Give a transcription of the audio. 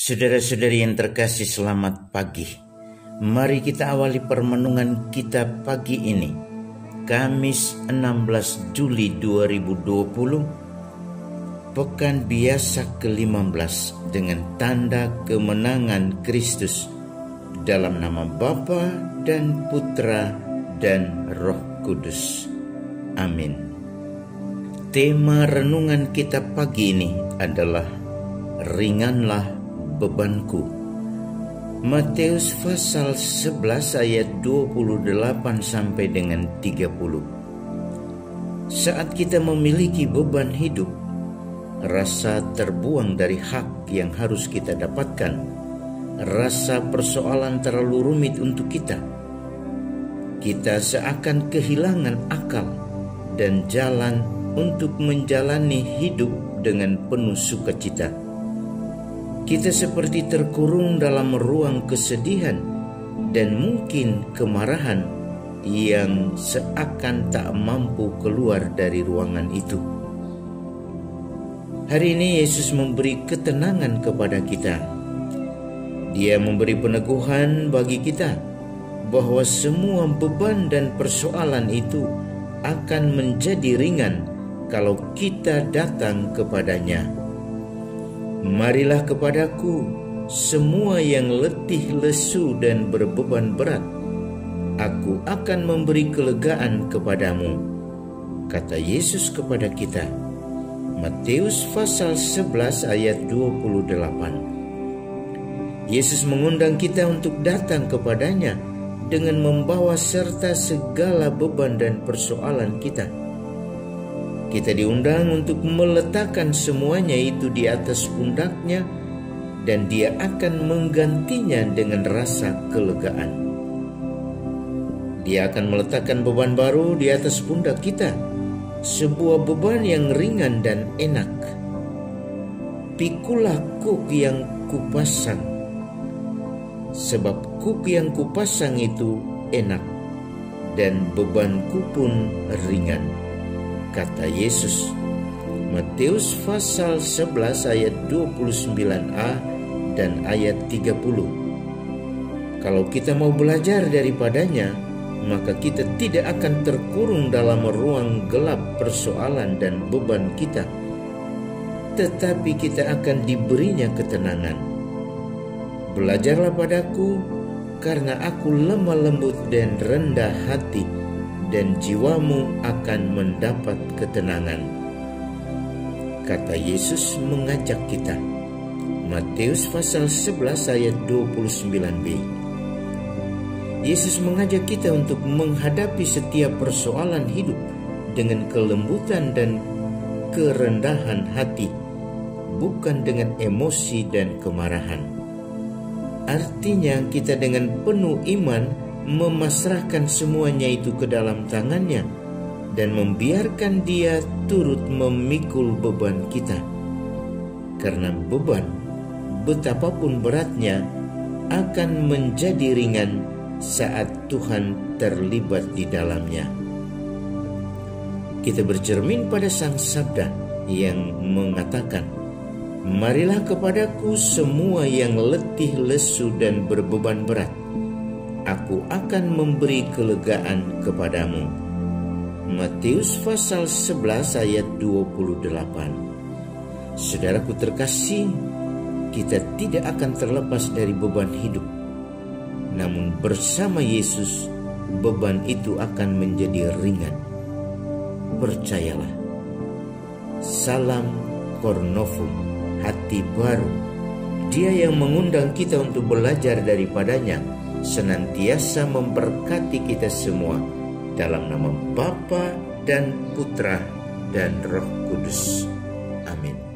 Saudara-saudari yang terkasih, selamat pagi. Mari kita awali permenungan kita pagi ini, Kamis 16 Juli 2020, Pekan Biasa ke-15, dengan tanda kemenangan Kristus, dalam nama Bapa dan Putra dan Roh Kudus. Amin. Tema renungan kita pagi ini adalah ringanlah bebanku. Matius pasal 11 ayat 28 sampai dengan 30. Saat kita memiliki beban hidup, rasa terbuang dari hak yang harus kita dapatkan, rasa persoalan terlalu rumit untuk kita seakan kehilangan akal dan jalan untuk menjalani hidup dengan penuh sukacita. Kita seperti terkurung dalam ruang kesedihan dan mungkin kemarahan yang seakan tak mampu keluar dari ruangan itu. Hari ini Yesus memberi ketenangan kepada kita. Dia memberi peneguhan bagi kita bahwa semua beban dan persoalan itu akan menjadi ringan kalau kita datang kepadanya. Marilah kepadaku semua yang letih, lesu, dan berbeban berat. Aku akan memberi kelegaan kepadamu, kata Yesus kepada kita. Matius pasal 11 ayat 28. Yesus mengundang kita untuk datang kepadanya dengan membawa serta segala beban dan persoalan kita. Kita diundang untuk meletakkan semuanya itu di atas pundaknya, dan Dia akan menggantinya dengan rasa kelegaan. Dia akan meletakkan beban baru di atas pundak kita, sebuah beban yang ringan dan enak. Pikulah kuk yang kupasang, sebab kuk yang kupasang itu enak, dan bebanku pun ringan, kata Yesus. Matius pasal 11 ayat 29a dan ayat 30. Kalau kita mau belajar daripadanya, maka kita tidak akan terkurung dalam ruang gelap persoalan dan beban kita, tetapi kita akan diberinya ketenangan. Belajarlah padaku, karena aku lemah lembut dan rendah hati, dan jiwamu akan mendapat ketenangan, kata Yesus mengajak kita. Matius pasal 11 ayat 29b. Yesus mengajak kita untuk menghadapi setiap persoalan hidup dengan kelembutan dan kerendahan hati, bukan dengan emosi dan kemarahan. Artinya kita dengan penuh iman memasrahkan semuanya itu ke dalam tangannya dan membiarkan Dia turut memikul beban kita. Karena beban, betapapun beratnya, akan menjadi ringan saat Tuhan terlibat di dalamnya. Kita bercermin pada Sang Sabda yang mengatakan, marilah kepadaku semua yang letih, lesu, dan berbeban berat. Aku akan memberi kelegaan kepadamu. Matius pasal 11 ayat 28. Saudaraku terkasih, kita tidak akan terlepas dari beban hidup. Namun bersama Yesus, beban itu akan menjadi ringan. Percayalah. Salam Kornovum, hati baru. Dia yang mengundang kita untuk belajar daripadanya, senantiasa memberkati kita semua, dalam nama Bapa dan Putra dan Roh Kudus. Amin.